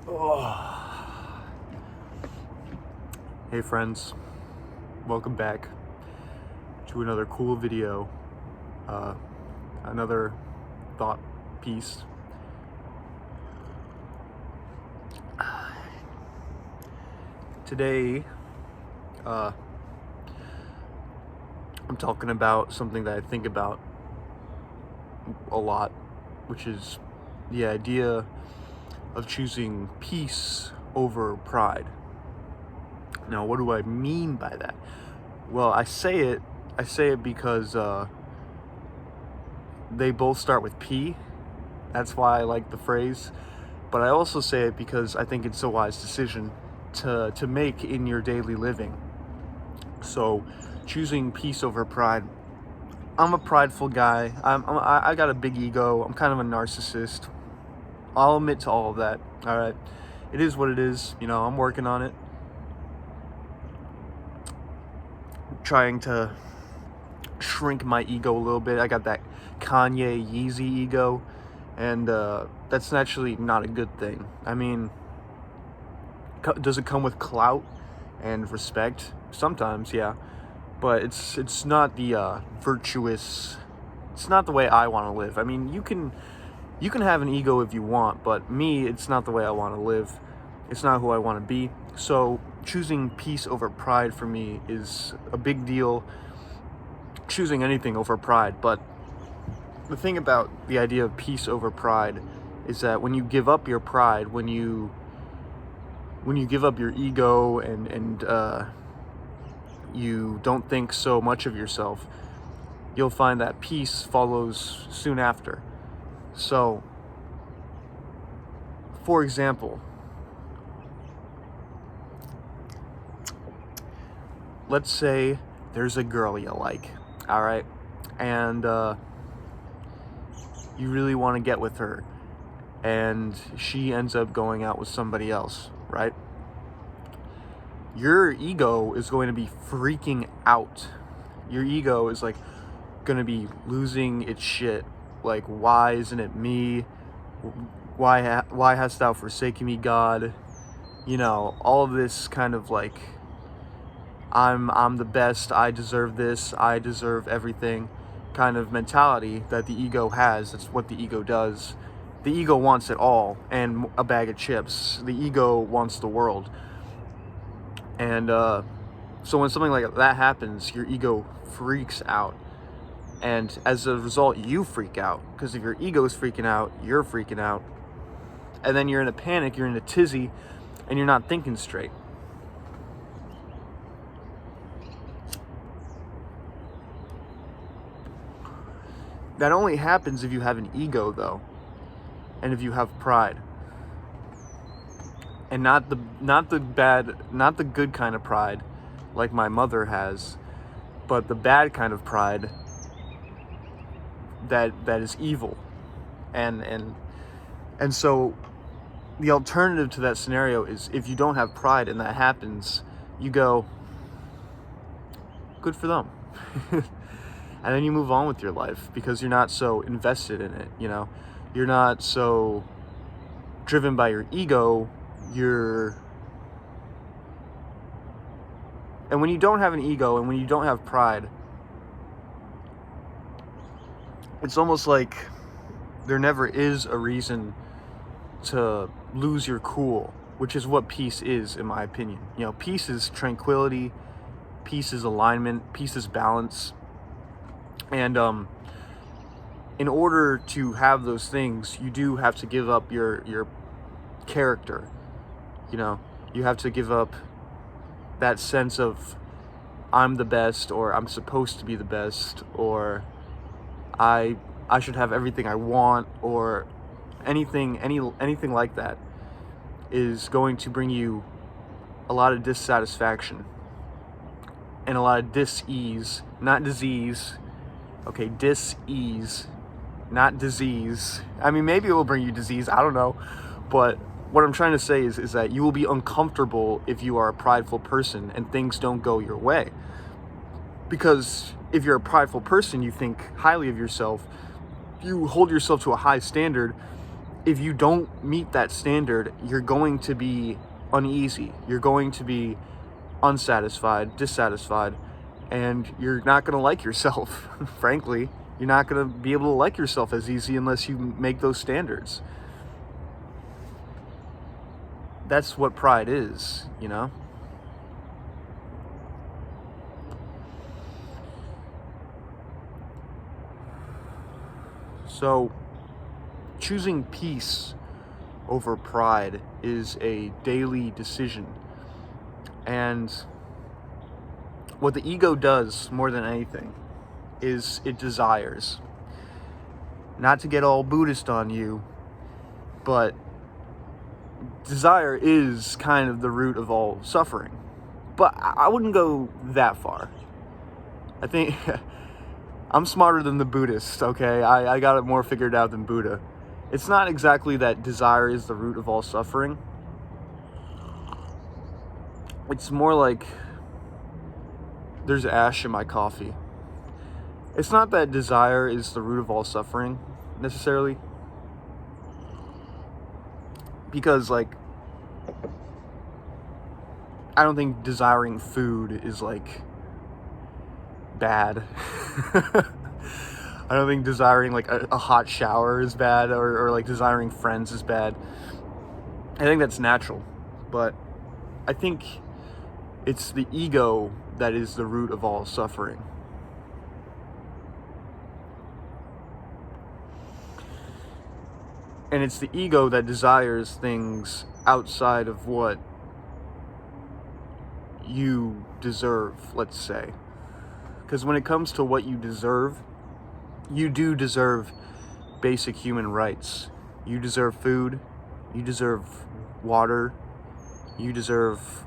Oh. Hey friends, welcome back to another cool video, another thought piece. Today, I'm talking about something that I think about a lot, which is the idea of choosing peace over pride. Now, what do I mean by that? Well, I say it because they both start with P. That's why I like the phrase. But I also say it because I think it's a wise decision to make in your daily living. So, choosing peace over pride. I'm a prideful guy. I got a big ego. I'm kind of a narcissist. I'll admit to all of that. All right, it is what it is. I'm working on it. Trying to shrink my ego a little bit. I got that Kanye Yeezy ego, and that's actually not a good thing. I mean, does it come with clout and respect? Sometimes, yeah, but it's not the virtuous. It's not the way I want to live. I mean, you can have an ego if you want, but me, it's not the way I want to live. It's not who I want to be. So choosing peace over pride for me is a big deal. Choosing anything over pride. But the thing about the idea of peace over pride is that when you give up your pride, when you give up your ego and you don't think so much of yourself, you'll find that peace follows soon after. So, for example, let's say there's a girl you like, all right? And you really want to get with her, and she ends up going out with somebody else, right? Your ego is going to be freaking out. Your ego is going to be losing its shit. Like, why isn't it me? Why hast thou forsaken me, God? All of this kind of I'm the best, I deserve this, I deserve everything kind of mentality that the ego has. That's what the ego does. The ego wants it all and a bag of chips. The ego wants the world. And so when something like that happens, your ego freaks out. And as a result, you freak out. Because if your ego is freaking out, you're freaking out. And then you're in a panic, you're in a tizzy, and you're not thinking straight. That only happens if you have an ego, though, and if you have pride, and not the good kind of pride, like my mother has, but the bad kind of pride that is evil, and so the alternative to that scenario is if you don't have pride and that happens, you go, good for them. And then you move on with your life because you're not so invested in it, You're not so driven by your ego. And when you don't have an ego and when you don't have pride, it's almost like there never is a reason to lose your cool, which is what peace is, in my opinion. Peace is tranquility, peace is alignment, peace is balance. And in order to have those things, you do have to give up your character. You have to give up that sense of I'm the best, or I'm supposed to be the best, or I should have everything I want, or anything like that is going to bring you a lot of dissatisfaction and a lot of dis-ease, not disease. Okay, dis-ease, not disease. I mean, maybe it will bring you disease, I don't know. But what I'm trying to say is that you will be uncomfortable if you are a prideful person and things don't go your way. Because if you're a prideful person, you think highly of yourself, you hold yourself to a high standard, if you don't meet that standard, you're going to be uneasy. You're going to be unsatisfied, dissatisfied, and you're not going to like yourself, frankly. You're not going to be able to like yourself as easy unless you make those standards. That's what pride is, you know? So, choosing peace over pride is a daily decision. And what the ego does more than anything is it desires. Not to get all Buddhist on you, but desire is kind of the root of all suffering. But I wouldn't go that far. I think I'm smarter than the Buddhist, okay? I got it more figured out than Buddha. It's not exactly that desire is the root of all suffering. It's more like there's ash in my coffee. It's not that desire is the root of all suffering, necessarily. Because, like, I don't think desiring food is, like, bad. I don't think desiring, like, a hot shower is bad, or, like, desiring friends is bad. I think that's natural. But I think it's the ego that is the root of all suffering. And it's the ego that desires things outside of what you deserve, let's say. Because when it comes to what you deserve, you do deserve basic human rights. You deserve food, you deserve water, you deserve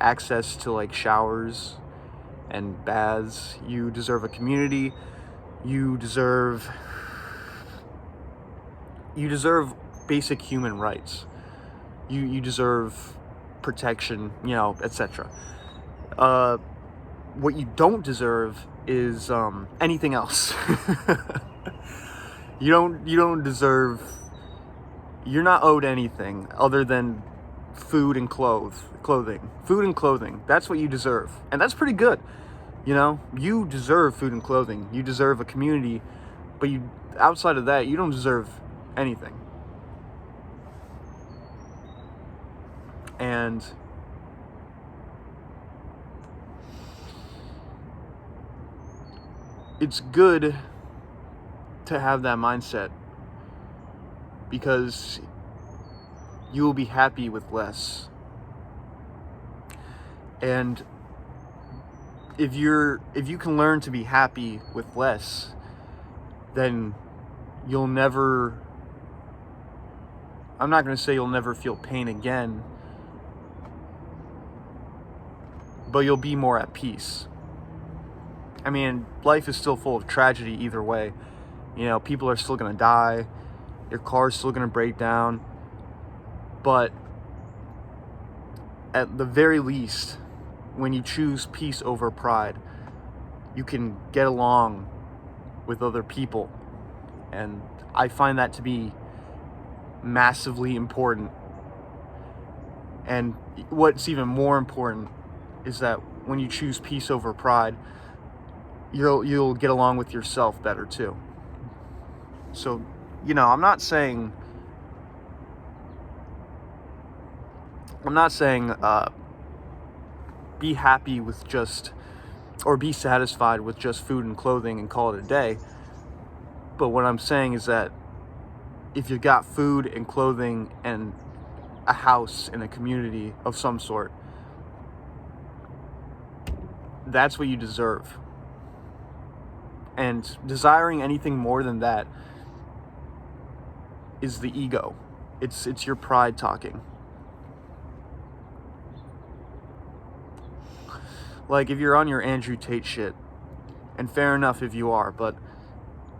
access to, like, showers and baths. You deserve a community. You deserve basic human rights. You deserve protection, etc. What you don't deserve is anything else. You don't deserve. You're not owed anything other than food and clothing. Food and clothing. That's what you deserve, and that's pretty good. You deserve food and clothing. You deserve a community, but outside of that, you don't deserve anything. And it's good to have that mindset, because you will be happy with less. And if you can learn to be happy with less, then you'll never, I'm not going to say you'll never feel pain again, but you'll be more at peace. I mean, life is still full of tragedy either way. People are still going to die. Your car's still going to break down. But at the very least, when you choose peace over pride, you can get along with other people. And I find that to be massively important. And what's even more important is that when you choose peace over pride, you'll get along with yourself better too. So, I'm not saying be happy with just, or be satisfied with just food and clothing and call it a day. But what I'm saying is that if you've got food and clothing and a house and a community of some sort, that's what you deserve. And desiring anything more than that is the ego. It's your pride talking. Like, if you're on your Andrew Tate shit, and fair enough if you are, but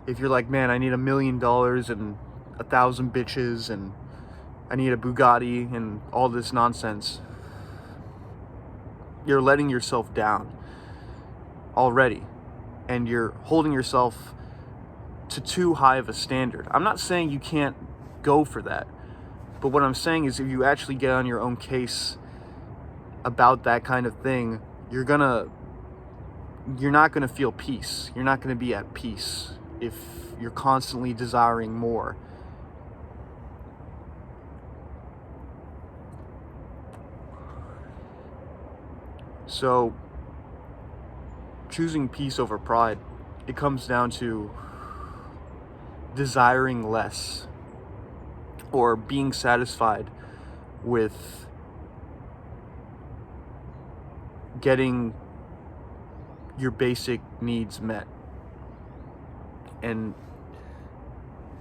if you're like, man, I need $1 million and 1,000 bitches and I need a Bugatti and all this nonsense, you're letting yourself down already. And you're holding yourself to too high of a standard. I'm not saying you can't go for that, but what I'm saying is if you actually get on your own case about that kind of thing, you're not gonna feel peace. You're not gonna be at peace if you're constantly desiring more. So choosing peace over pride, it comes down to desiring less or being satisfied with getting your basic needs met and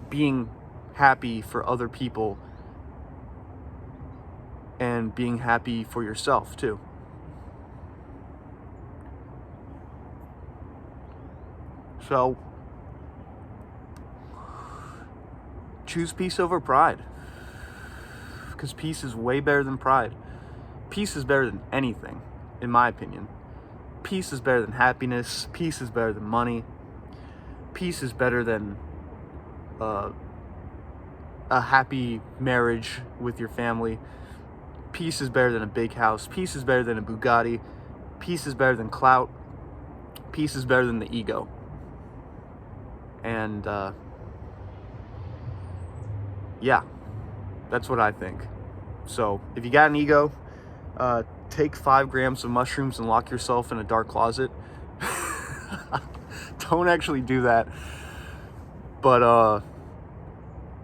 being happy for other people and being happy for yourself too. So choose peace over pride, because peace is way better than pride. Peace is better than anything, in my opinion. Peace is better than happiness. Peace is better than money. Peace is better than a happy marriage with your family. Peace is better than a big house. Peace is better than a Bugatti. Peace is better than clout. Peace is better than the ego. And yeah, that's what I think. So if you got an ego, take 5 grams of mushrooms and lock yourself in a dark closet. Don't actually do that. But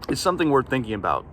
it's something worth thinking about.